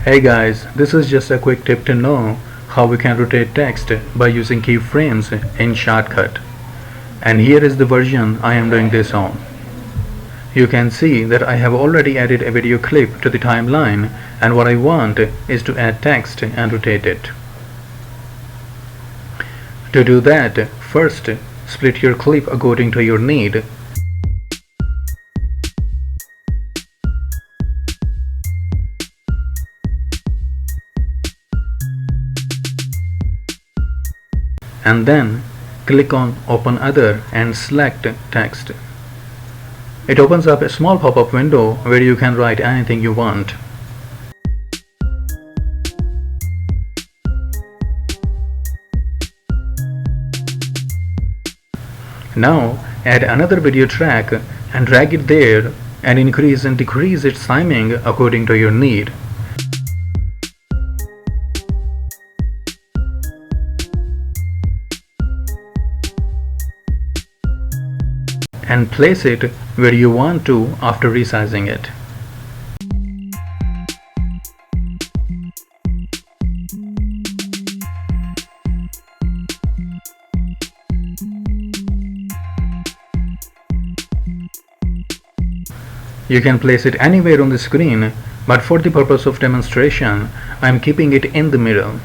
Hey guys, this is just a quick tip to know how we can rotate text by using keyframes in Shotcut. And here is the version I am doing this on. You can see that I have already added a video clip to the timeline, and what I want is to add text and rotate it. To do that, first split your clip according to your need. And then click on Open Other and select Text. It opens up a small pop-up window where you can write anything you want. Now add another video track and drag it there and increase and decrease its timing according to your need. And place it where you want to after resizing it. You can place it anywhere on the screen, but for the purpose of demonstration, I am keeping it in the middle.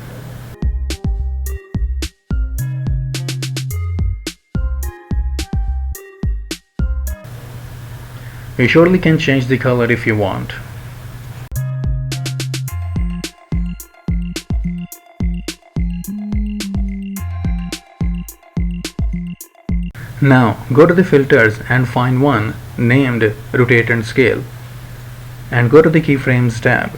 You surely can change the color if you want. Now go to the filters and find one named Rotate and Scale, and go to the Keyframes tab.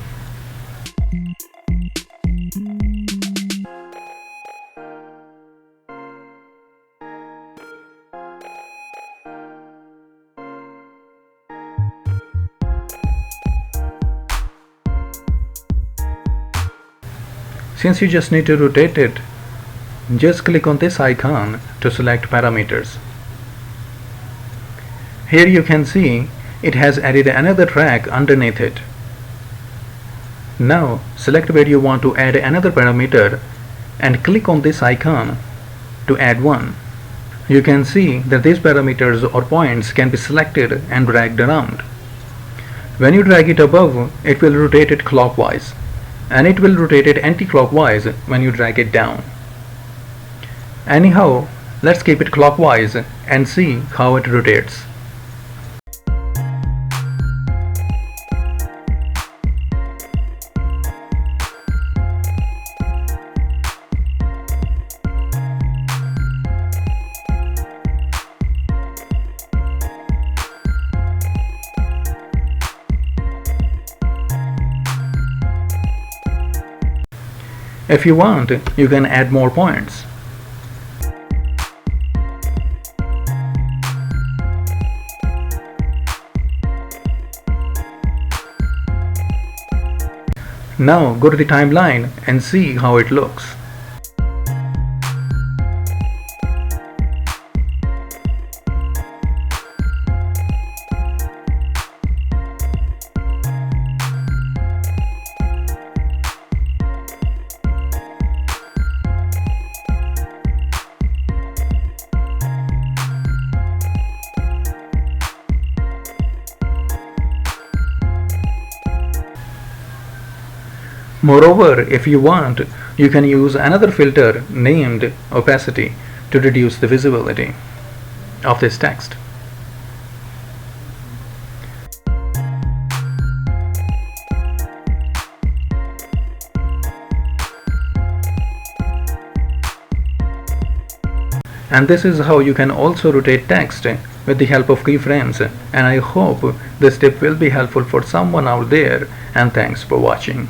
Since you just need to rotate it, just click on this icon to select parameters. Here you can see it has added another track underneath it. Now select where you want to add another parameter and click on this icon to add one. You can see that these parameters or points can be selected and dragged around. When you drag it above, it will rotate it clockwise, and it will rotate it anti-clockwise when you drag it down. Anyhow, let's keep it clockwise and see how it rotates. If you want, you can add more points. Now go to the timeline and see how it looks. Moreover, if you want, you can use another filter named Opacity to reduce the visibility of this text. And this is how you can also rotate text with the help of keyframes, and I hope this tip will be helpful for someone out there, and thanks for watching.